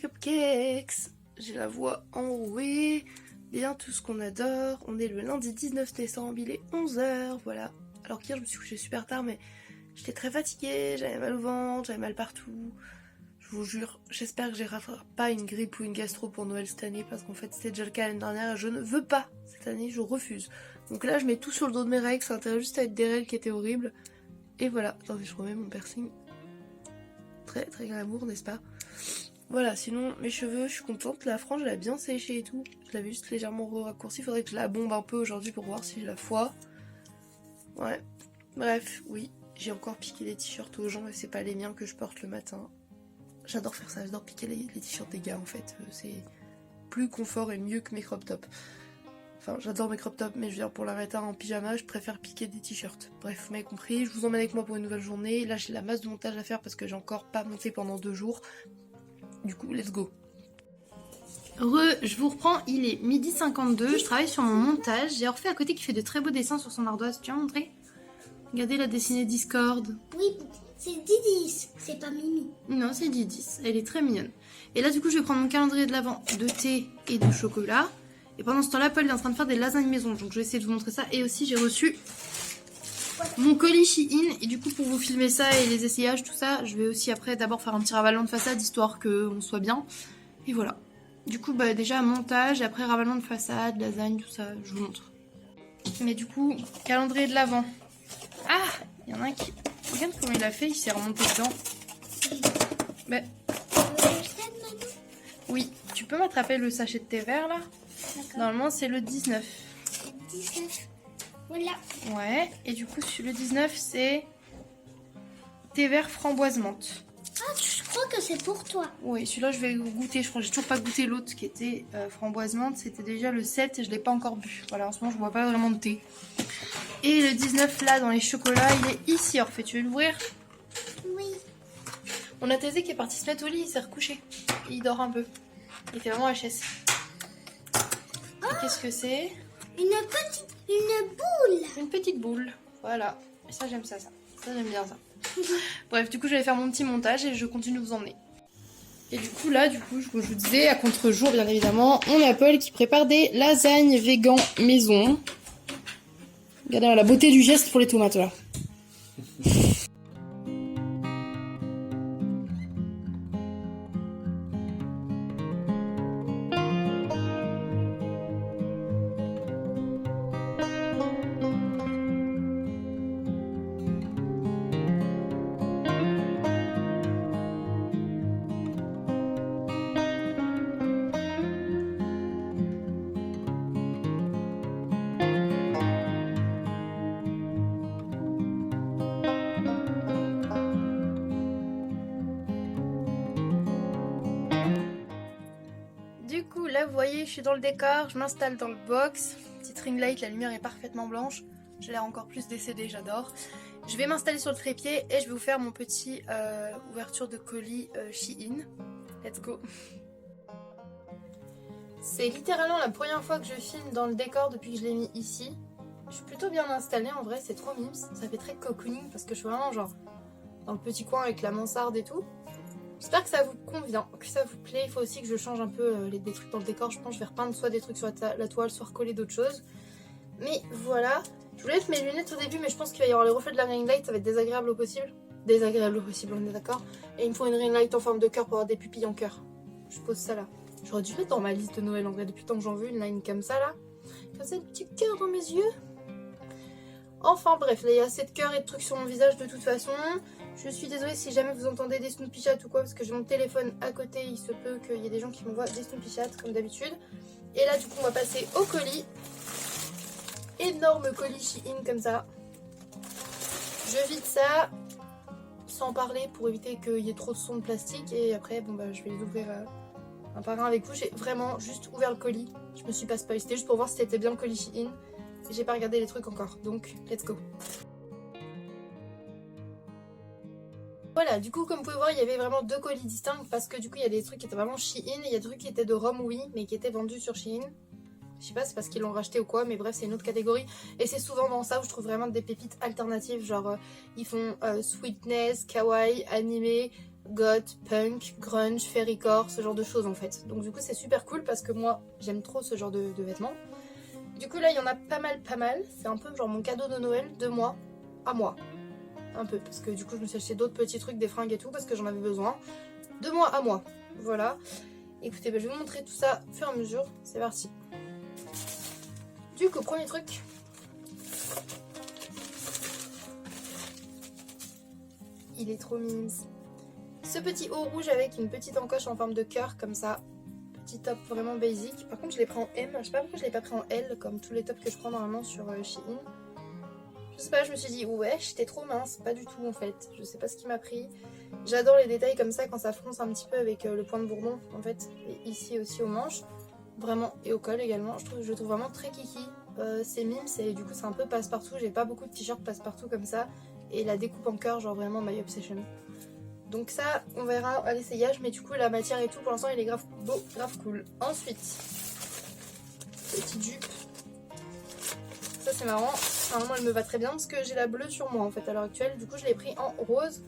cupcakes. J'ai la voix enrouée, bien tout ce qu'on adore. On est le lundi 19 décembre, il est 11h, voilà. Alors qu'hier je me suis couchée super tard mais j'étais très fatiguée, j'avais mal au ventre, j'avais mal partout. Je vous jure, j'espère que j'ai pas une grippe ou une gastro pour Noël cette année parce qu'en fait c'était déjà le cas l'année dernière et je ne veux pas cette année, je refuse. Donc là je mets tout sur le dos de mes règles, ça intéresse juste à être des règles qui étaient horribles. Et voilà, attendez je remets mon piercing. Très très glamour n'est-ce pas? Voilà, sinon mes cheveux, je suis contente, la frange elle a bien séché et tout. Je l'avais juste légèrement raccourci, faudrait que je la bombe un peu aujourd'hui pour voir si j'ai la foi. Ouais, bref, oui, j'ai encore piqué les t-shirts aux gens et c'est pas les miens que je porte le matin. J'adore faire ça, j'adore piquer les t-shirts des gars en fait, c'est plus confort et mieux que mes crop tops. Enfin, j'adore mes crop tops, mais je veux dire pour la matin en pyjama, je préfère piquer des t-shirts. Bref, vous m'avez compris, je vous emmène avec moi pour une nouvelle journée. Là j'ai la masse de montage à faire parce que j'ai encore pas monté pendant 2 jours. Du coup, let's go. Je vous reprends, il est 12h52, je travaille sur mon montage. J'ai refait à côté qui fait de très beaux dessins sur son ardoise. Tu vas montrer? Regardez, elle a dessiné Discord. Oui, c'est Didis, c'est pas Mimi. Non, c'est Didis, elle est très mignonne. Et là, du coup, je vais prendre mon calendrier de l'Avent de thé et de chocolat. Et pendant ce temps-là, Paul est en train de faire des lasagnes maison. Donc, je vais essayer de vous montrer ça. Et aussi, j'ai reçu mon colis Shein. Et du coup, pour vous filmer ça et les essayages, tout ça, je vais aussi après d'abord faire un petit ravalement de façade histoire qu'on soit bien. Et voilà. Du coup, bah, déjà montage, et après ravalement de façade, lasagne, tout ça, je vous montre. Mais du coup, calendrier de l'Avent. Ah, il y en a un qui... Regarde comment il a fait, il s'est remonté dedans. Mais... Oui, tu peux m'attraper le sachet de thé vert là? Normalement, c'est le 19. C'est 19. Voilà. Ouais, et du coup, le 19, c'est thé vert framboise menthe. Ah, je crois que c'est pour toi. Oui, celui-là, je vais goûter. Je crois que j'ai toujours pas goûté l'autre qui était framboise menthe. C'était déjà le 7 et je l'ai pas encore bu. Voilà, en ce moment, je bois pas vraiment de thé. Et le 19, là, dans les chocolats, il est ici. Orphée, tu veux l'ouvrir? Oui. On a Thésée qui est parti se mettre au lit, il s'est recouché. Il dort un peu. Il était vraiment HS. Qu'est-ce que c'est? Une boule. Une petite boule. Voilà. Et ça, j'aime ça, ça. Ça, j'aime bien ça. Bref, du coup, je vais faire mon petit montage et je continue de vous emmener. Et du coup, là, je vous disais, à contre-jour, bien évidemment, on a Paul qui prépare des lasagnes végan maison. Regardez la beauté du geste pour les tomates, là. Du coup, là, vous voyez, je suis dans le décor, je m'installe dans le box. Petite ring light, la lumière est parfaitement blanche. J'ai l'air encore plus décédée, j'adore. Je vais m'installer sur le trépied et je vais vous faire mon petit ouverture de colis Shein. Let's go. C'est littéralement la première fois que je filme dans le décor depuis que je l'ai mis ici. Je suis plutôt bien installée en vrai, c'est trop mimes. Ça fait très cocooning parce que je suis vraiment genre dans le petit coin avec la mansarde et tout. J'espère que ça vous convient, que ça vous plaît. Il faut aussi que je change un peu des trucs dans le décor. Je pense que je vais repeindre soit des trucs sur la toile, soit recoller d'autres choses. Mais voilà. Je voulais mettre mes lunettes au début, mais je pense qu'il va y avoir les reflets de la ring light. Ça va être désagréable au possible. Désagréable au possible, on est d'accord. Et il me faut une ring light en forme de cœur pour avoir des pupilles en cœur. Je pose ça là. J'aurais dû mettre dans ma liste de Noël en vrai. Depuis le temps que j'en veux une line comme ça là. Comme ça, un petit cœur dans mes yeux. Enfin bref, là il y a assez de cœurs et de trucs sur mon visage de toute façon. Je suis désolée si jamais vous entendez des Snoopy Chat ou quoi, parce que j'ai mon téléphone à côté, il se peut qu'il y ait des gens qui m'envoient des Snoopy Chat comme d'habitude. Et là du coup on va passer au colis. Énorme colis Shein comme ça. Je vide ça sans parler pour éviter qu'il y ait trop de son de plastique. Et après bon bah je vais les ouvrir un par un avec vous. J'ai vraiment juste ouvert le colis. Je me suis pas spoilée, c'était juste pour voir si c'était bien le colis Shein. J'ai pas regardé les trucs encore, donc let's go. Voilà, du coup comme vous pouvez voir il y avait vraiment 2 colis distincts parce que du coup il y a des trucs qui étaient vraiment Shein et il y a des trucs qui étaient de Rome oui mais qui étaient vendus sur Shein. Je sais pas c'est parce qu'ils l'ont racheté ou quoi mais bref c'est une autre catégorie et c'est souvent dans ça où je trouve vraiment des pépites alternatives genre ils font sweetness, kawaii, animé, goth, punk, grunge, fairycore, ce genre de choses en fait. Donc du coup c'est super cool parce que moi j'aime trop ce genre de vêtements. Du coup là il y en a pas mal. C'est un peu genre mon cadeau de Noël de moi à moi. Un peu parce que du coup je me suis acheté d'autres petits trucs, des fringues et tout parce que j'en avais besoin. De moi à moi. Voilà. Écoutez, je vais vous montrer tout ça au fur et à mesure. C'est parti. Du coup premier truc. Il est trop mignon. Ce petit haut rouge avec une petite encoche en forme de cœur comme ça. Petit top vraiment basic. Par contre je l'ai pris en M. Je sais pas pourquoi je l'ai pas pris en L comme tous les tops que je prends normalement sur Shein. Je sais pas, je me suis dit ouais j'étais trop mince. Pas du tout en fait. Je sais pas ce qui m'a pris. J'adore les détails comme ça quand ça fronce un petit peu avec le point de bourdon en fait. Et ici aussi aux manches. Vraiment et au col également. Je le trouve vraiment très kiki. C'est mime, du coup c'est un peu passe-partout. J'ai pas beaucoup de t-shirts passe-partout comme ça. Et la découpe en cœur genre vraiment my obsession. Donc ça, on verra à l'essayage, mais du coup la matière et tout, pour l'instant il est grave beau, grave cool. Ensuite, petite jupe. Ça c'est marrant, normalement elle me va très bien parce que j'ai la bleue sur moi en fait à l'heure actuelle. Du coup je l'ai pris en rose.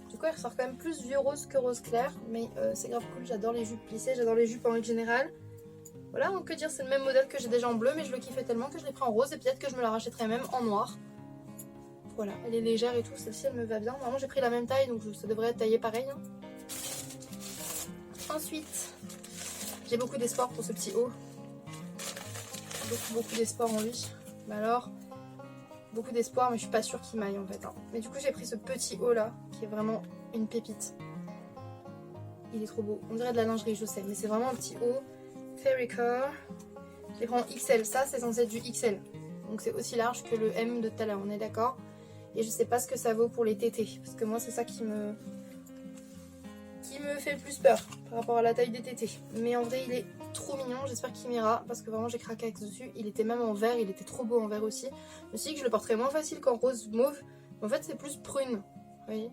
Du coup elle ressort quand même plus vieux rose que rose clair, mais c'est grave cool, j'adore les jupes plissées, j'adore les jupes en règle générale. Voilà, on peut dire c'est le même modèle que j'ai déjà en bleu, mais je le kiffais tellement que je l'ai pris en rose et peut-être que je me la rachèterai même en noir. Voilà, elle est légère et tout, celle-ci elle me va bien. Normalement j'ai pris la même taille donc ça devrait être taillé pareil. Hein. Ensuite, j'ai beaucoup d'espoir pour ce petit haut. Beaucoup d'espoir en lui. Mais alors, beaucoup d'espoir mais je suis pas sûre qu'il m'aille en fait. Hein. Mais du coup j'ai pris ce petit haut là qui est vraiment une pépite. Il est trop beau. On dirait de la lingerie je sais, mais c'est vraiment un petit haut. Fairycore. Je les prends en XL, ça c'est censé être du XL. Donc c'est aussi large que le M de tout à l'heure, on est d'accord? Et je sais pas ce que ça vaut pour les tétés. Parce que moi c'est ça qui me fait le plus peur par rapport à la taille des tétés. Mais en vrai il est trop mignon, j'espère qu'il m'ira. Parce que vraiment j'ai craqué avec dessus. Il était même en vert, il était trop beau en vert aussi. Je me suis dit que je le porterais moins facile qu'en rose mauve. Mais en fait c'est plus prune. Vous voyez?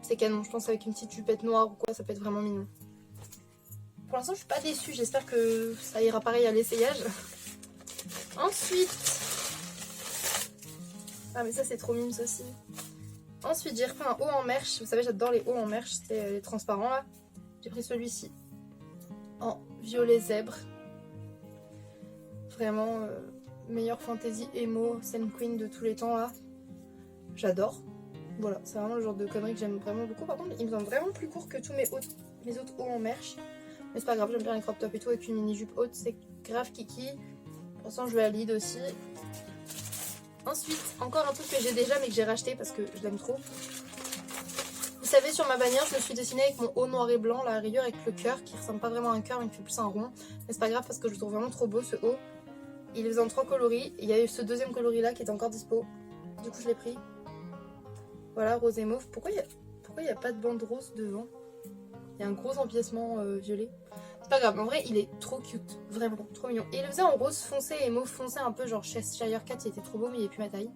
C'est canon, je pense avec une petite jupette noire ou quoi, ça peut être vraiment mignon. Pour l'instant je suis pas déçue, j'espère que ça ira pareil à l'essayage. Ensuite... Ah mais ça c'est trop mime aussi. Ensuite j'ai repris un haut en merch. Vous savez j'adore les hauts en merch. C'était les transparents là. J'ai pris celui-ci. En violet zèbre. Vraiment meilleure fantasy emo Sun Queen de tous les temps là. J'adore. Voilà c'est vraiment le genre de connerie que j'aime vraiment beaucoup. Par contre il me semble vraiment plus court que tous mes autres hauts en merch. Mais c'est pas grave, j'aime bien les crop tops et tout avec une mini jupe haute. C'est grave kiki. Pour l'instant je valide aussi. Ensuite, encore un truc que j'ai déjà mais que j'ai racheté parce que je l'aime trop. Vous savez, sur ma bannière, je me suis dessinée avec mon haut noir et blanc, la rayure avec le cœur qui ressemble pas vraiment à un cœur mais qui fait plus un rond. Mais c'est pas grave parce que je le trouve vraiment trop beau ce haut. Il est en 3 coloris. Il y a eu ce deuxième coloris là qui est encore dispo. Du coup, je l'ai pris. Voilà, rose et mauve. Pourquoi il y a pas de bande rose devant? Il y a un gros empiècement violet. C'est pas grave, en vrai il est trop cute, vraiment trop mignon. Et il le faisait en rose foncé et mauve foncé un peu genre Cheshire Cat, il était trop beau mais il est plus ma taille.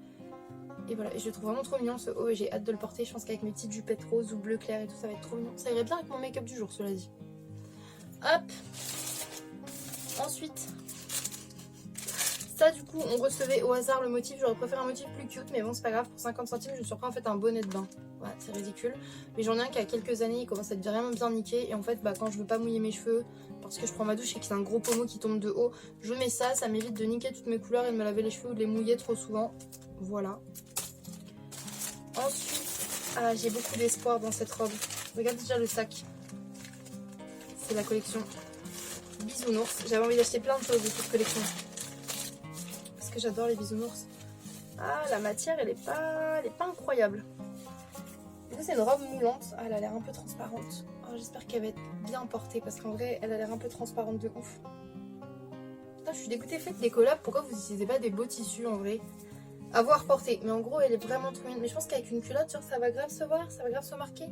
Et voilà, et je le trouve vraiment trop mignon ce haut et j'ai hâte de le porter. Je pense qu'avec mes petites jupettes roses ou bleu clair et tout ça va être trop mignon. Ça irait bien avec mon make-up du jour cela dit. Hop. Ensuite, ça du coup on recevait au hasard le motif, j'aurais préféré un motif plus cute mais bon c'est pas grave, pour 50 centimes je me suis repris en fait un bonnet de bain. Voilà, c'est ridicule. Mais j'en ai un qui a quelques années, il commence à être vraiment bien niqué. Et en fait, quand je veux pas mouiller mes cheveux, parce que je prends ma douche et que c'est un gros pommeau qui tombe de haut, je mets ça, ça m'évite de niquer toutes mes couleurs et de me laver les cheveux ou de les mouiller trop souvent. Voilà. Ensuite, j'ai beaucoup d'espoir dans cette robe. Regardez déjà le sac. C'est la collection Bisounours. J'avais envie d'acheter plein de choses de cette collection. Parce que j'adore les bisounours. Ah, la matière, elle est pas incroyable. C'est une robe moulante, elle a l'air un peu transparente. J'espère qu'elle va être bien portée parce qu'en vrai elle a l'air un peu transparente de ouf. Putain, je suis dégoûtée, faites des collabs, pourquoi vous n'utilisez pas des beaux tissus en vrai? À voir porter, mais en gros elle est vraiment trop mignonne. Mais je pense qu'avec une culotte ça va grave se voir, ça va grave se marquer.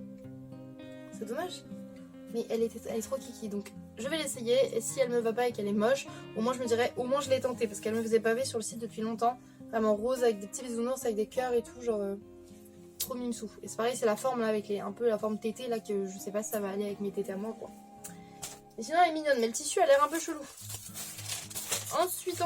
C'est dommage. Mais elle est trop kiki donc je vais l'essayer et si elle me va pas et qu'elle est moche, au moins je me dirais, au moins je l'ai tentée parce qu'elle me faisait pavé sur le site depuis longtemps. Vraiment rose avec des petits bisounours, avec des cœurs et tout, genre... trop mimsou. Et c'est pareil, c'est la forme là avec un peu la forme tété là que je sais pas si ça va aller avec mes tétés à moi quoi. Mais sinon elle est mignonne, mais le tissu a l'air un peu chelou. Ensuite.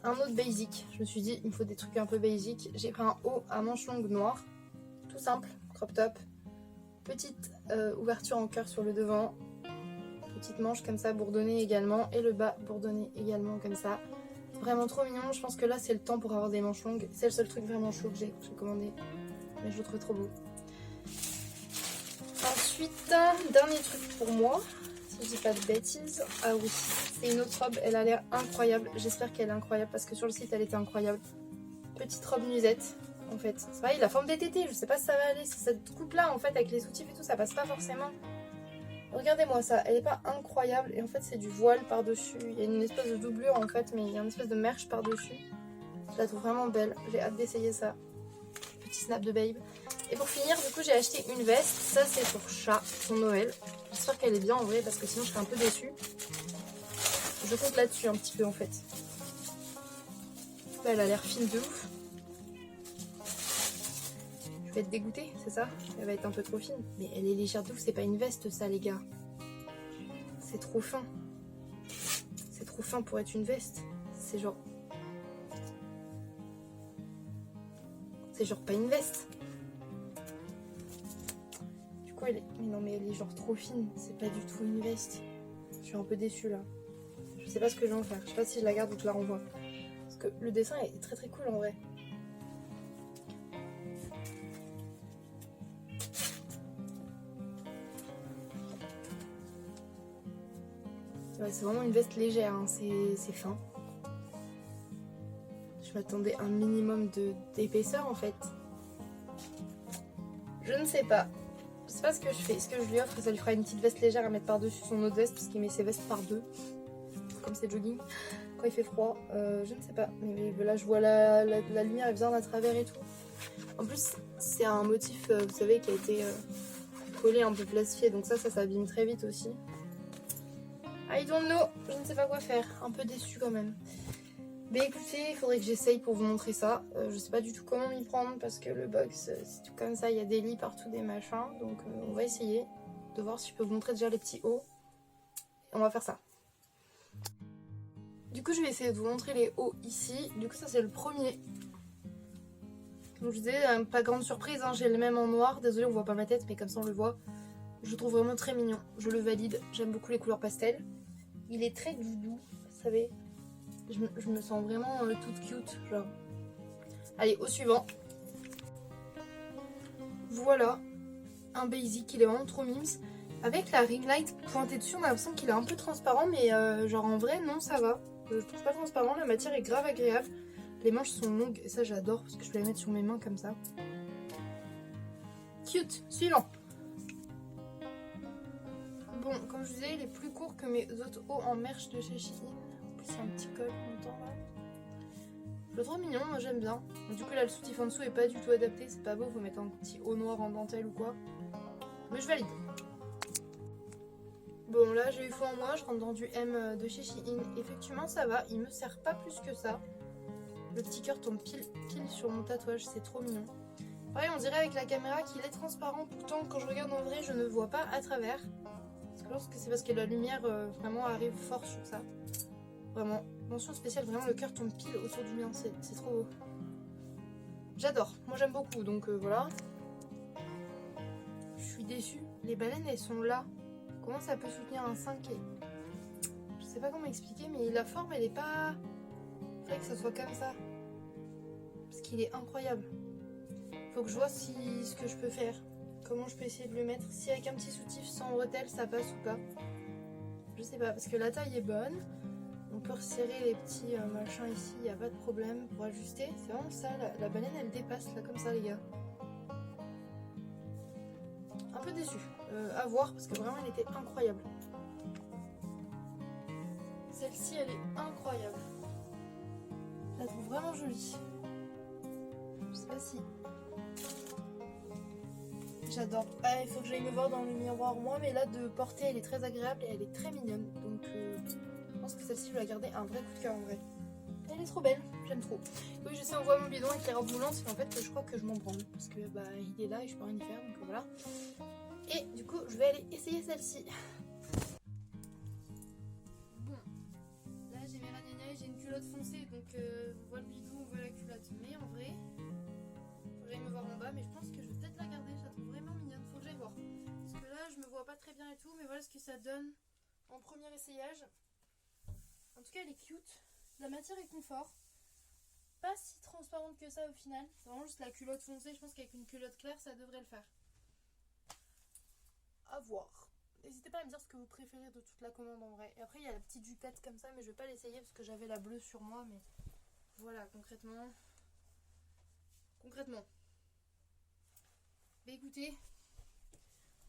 un autre basic. Je me suis dit, il me faut des trucs un peu basic. J'ai pris un haut à manches longues noires. Tout simple, crop top. Petite ouverture en cœur sur le devant. Petite manche comme ça, bourdonnée également. Et le bas bourdonné également comme ça. Vraiment trop mignon. Je pense que là, c'est le temps pour avoir des manches longues. C'est le seul truc vraiment chaud que j'ai commandé. Mais je le trouve trop beau. Ensuite, dernier truc pour moi. Si je dis pas de bêtises. Ah oui, c'est une autre robe. Elle a l'air incroyable. J'espère qu'elle est incroyable parce que sur le site, elle était incroyable. Petite robe nuisette. En fait, c'est pareil, la forme des tétés, je sais pas si ça va aller, si cette coupe là en fait avec les soutifs et tout, ça passe pas forcément. Regardez-moi ça, elle est pas incroyable et en fait c'est du voile par dessus, il y a une espèce de doublure en fait, mais il y a une espèce de merche par dessus. Je la trouve vraiment belle, j'ai hâte d'essayer ça. Petit snap de babe. Et pour finir, du coup j'ai acheté une veste, ça c'est pour chat, pour Noël. J'espère qu'elle est bien en vrai parce que sinon je serais un peu déçue. Je compte là-dessus un petit peu en fait. Là, elle a l'air fine de ouf. Je vais être dégoûtée, c'est ça? Elle va être un peu trop fine. Mais elle est légère de ouf, c'est pas une veste ça les gars. C'est trop fin. C'est trop fin pour être une veste. C'est genre... C'est genre pas une veste. Du coup elle est... Mais non mais elle est genre trop fine. C'est pas du tout une veste. Je suis un peu déçue là. Je sais pas ce que je vais en faire. Je sais pas si je la garde ou que je la renvoie. Parce que le dessin est très très cool en vrai. Ouais, c'est vraiment une veste légère, hein. C'est fin. Je m'attendais à un minimum d'épaisseur en fait. Je ne sais pas. Je sais pas ce que je fais. Est-ce que je lui offre et ça lui fera une petite veste légère à mettre par-dessus son autre veste parce qu'il met ses vestes par deux. Comme c'est jogging. Quand il fait froid. Je ne sais pas. Mais là je vois la lumière elle vient à travers et tout. En plus c'est un motif, vous savez, qui a été collé un peu plastifié. Donc ça s'abîme très vite aussi. I don't know, je ne sais pas quoi faire, un peu déçue quand même. Mais écoutez, il faudrait que j'essaye pour vous montrer ça. Je sais pas du tout comment m'y prendre parce que le box, c'est tout comme ça, il y a des lits partout, des machins. Donc on va essayer de voir si je peux vous montrer déjà les petits hauts. Et on va faire ça. Du coup, je vais essayer de vous montrer les hauts ici. Du coup, ça c'est le premier. Comme je vous disais, pas grande surprise, hein, j'ai le même en noir. Désolée, on voit pas ma tête, mais comme ça on le voit. Je le trouve vraiment très mignon, je le valide. J'aime beaucoup les couleurs pastel. Il est très doudou, vous savez. Je me sens vraiment toute cute, genre. Allez, au suivant. Voilà, un basic, il est vraiment trop mimes. Avec la ring light pointée dessus, on a l'impression qu'il est un peu transparent, mais genre en vrai, non, ça va. Je trouve pas transparent, la matière est grave agréable. Les manches sont longues, et ça j'adore, parce que je peux les mettre sur mes mains comme ça. Cute, suivant. Bon, comme je vous disais, il est plus court que mes autres hauts en merch de chez Shein. En plus, il y a un petit col longtemps là. Je le trouve mignon, moi j'aime bien. Du coup, là, le soutif en dessous est pas du tout adapté. C'est pas beau, vous mettre un petit haut noir en dentelle ou quoi. Mais je valide. Bon, là, j'ai eu foi en moi. Je rentre dans du M de chez Shein. Effectivement, ça va. Il me sert pas plus que ça. Le petit cœur tombe pile sur mon tatouage. C'est trop mignon. Pareil, on dirait avec la caméra qu'il est transparent. Pourtant, quand je regarde en vrai, je ne vois pas à travers. Je pense que c'est parce que la lumière vraiment arrive fort sur ça. Vraiment, mention spéciale, vraiment le cœur tombe pile autour du mien, c'est trop beau. J'adore, moi j'aime beaucoup, donc voilà. Je suis déçue, les baleines elles sont là. Comment ça peut soutenir un 5 et... Je sais pas comment expliquer, mais la forme elle est pas... Il faudrait que ça soit comme ça. Parce qu'il est incroyable. Faut que je vois ce que je peux faire. Comment je peux essayer de le mettre. Si avec un petit soutif sans bretelles ça passe ou pas. Je sais pas, parce que la taille est bonne. On peut resserrer les petits machins ici, il n'y a pas de problème pour ajuster. C'est vraiment ça, la baleine elle dépasse là comme ça les gars. Un peu déçue, à voir parce que vraiment elle était incroyable. Celle-ci elle est incroyable. Je la trouve vraiment jolie. Je sais pas si... J'adore. Ah, il faut que j'aille me voir dans le miroir moi, mais là de portée elle est très agréable et elle est très mignonne. Donc je pense que celle-ci je vais la garder un vrai coup de cœur en vrai. Elle est trop belle, j'aime trop. Oui, je sais, on voit mon bidon avec les robes moulantes, mais en fait je crois que je m'en branle parce que bah il est là et je peux rien y faire, donc voilà. Et du coup je vais aller essayer celle-ci. Bon, là j'ai mes ragnagnas, j'ai une culotte foncée, donc on voit le bidou, on voit la culotte. Mais en vrai, faut que j'aille me voir en bas, mais je pense que je vais peut-être la garder, je la trouve vraiment mignonne, faut que j'aille voir. Parce que là, je me vois pas très bien et tout, mais voilà ce que ça donne en premier essayage. En tout cas, elle est cute, la matière est confort. Pas si transparente que ça au final, c'est vraiment juste la culotte foncée, je pense qu'avec une culotte claire, ça devrait le faire. À voir. N'hésitez pas à me dire ce que vous préférez de toute la commande en vrai. Et après il y a la petite jupette comme ça, mais je vais pas l'essayer parce que j'avais la bleue sur moi. Mais voilà, concrètement. Mais écoutez,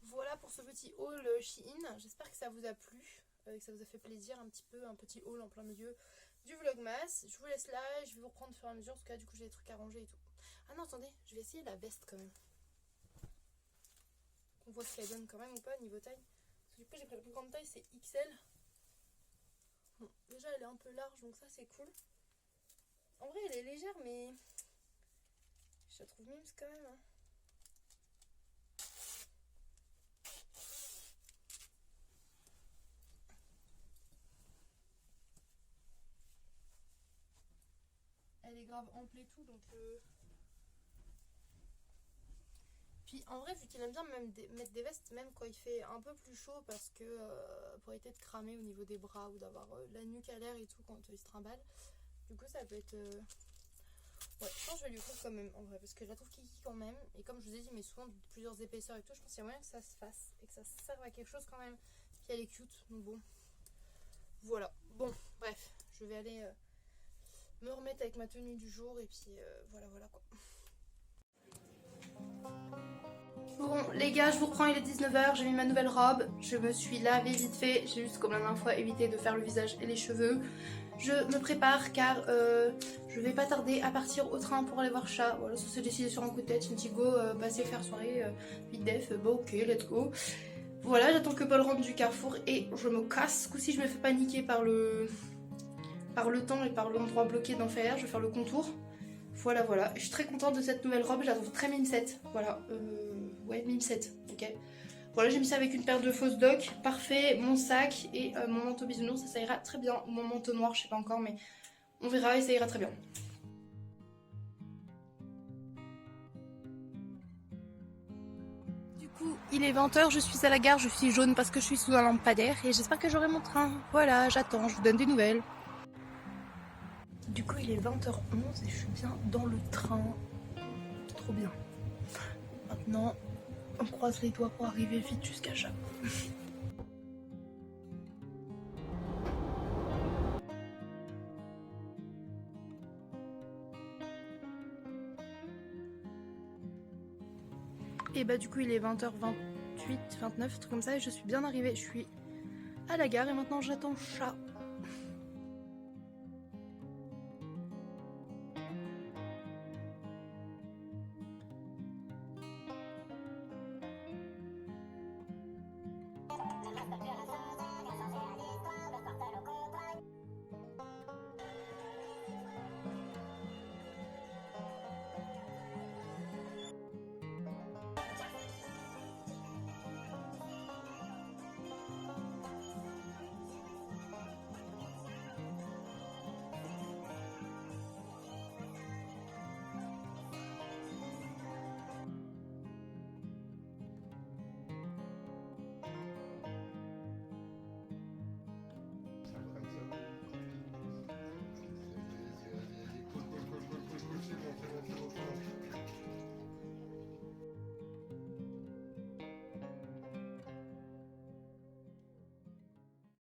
voilà pour ce petit haul Shein. J'espère que ça vous a plu, que ça vous a fait plaisir un petit peu, un petit haul en plein milieu du vlogmas. Je vous laisse là et je vais vous reprendre au fur et à mesure parce que là du coup j'ai des trucs à ranger et tout. Ah non, attendez, je vais essayer la veste quand même. On voit ce qu'elle donne quand même ou pas niveau taille. Parce que du coup j'ai pris la plus grande taille, c'est XL. Bon, déjà elle est un peu large donc ça c'est cool. En vrai elle est légère mais je la trouve mimes quand même. Hein. Elle est grave ample et tout donc... Puis en vrai, vu qu'il aime bien même mettre des vestes, même quand il fait un peu plus chaud, parce que pour éviter de cramer au niveau des bras ou d'avoir la nuque à l'air et tout quand il se trimballe. Du coup, ça peut être. Ouais, je pense que je vais lui offrir quand même en vrai, parce que je la trouve kiki quand même. Et comme je vous ai dit, mais souvent plusieurs épaisseurs et tout, je pense qu'il y a moyen que ça se fasse et que ça serve à quelque chose quand même. Puis elle est cute, donc bon. Voilà. Bon, bref, je vais aller me remettre avec ma tenue du jour et puis voilà quoi. Bon les gars, je vous reprends, il est 19h, j'ai mis ma nouvelle robe, je me suis lavée vite fait, j'ai juste comme la dernière fois évité de faire le visage et les cheveux. Je me prépare car je vais pas tarder à partir au train pour aller voir Chat. Voilà, ça s'est décidé sur un coup de tête, j'ai dit go, passer faire soirée, vite def, bon ok, let's go. Voilà, j'attends que Paul rentre du Carrefour et je me casse. Ce coup-ci je me fais paniquer par le temps et par l'endroit bloqué d'enfer, je vais faire le contour. Voilà, je suis très contente de cette nouvelle robe, je la trouve très mimsette, voilà, ouais mimsette, ok. Voilà, j'ai mis ça avec une paire de fausses docks, parfait, mon sac et mon manteau bisounours, ça ira très bien, ou mon manteau noir, je sais pas encore, mais on verra et ça ira très bien. Du coup, il est 20h, je suis à la gare, je suis jaune parce que je suis sous un lampadaire et j'espère que j'aurai mon train. Voilà, j'attends, je vous donne des nouvelles. Du coup, il est 20h11 et je suis bien dans le train. Trop bien. Maintenant, on croise les doigts pour arriver vite jusqu'à Chat. Et bah du coup, il est 20h28, 29, truc comme ça, et je suis bien arrivée. Je suis à la gare et maintenant j'attends Chat.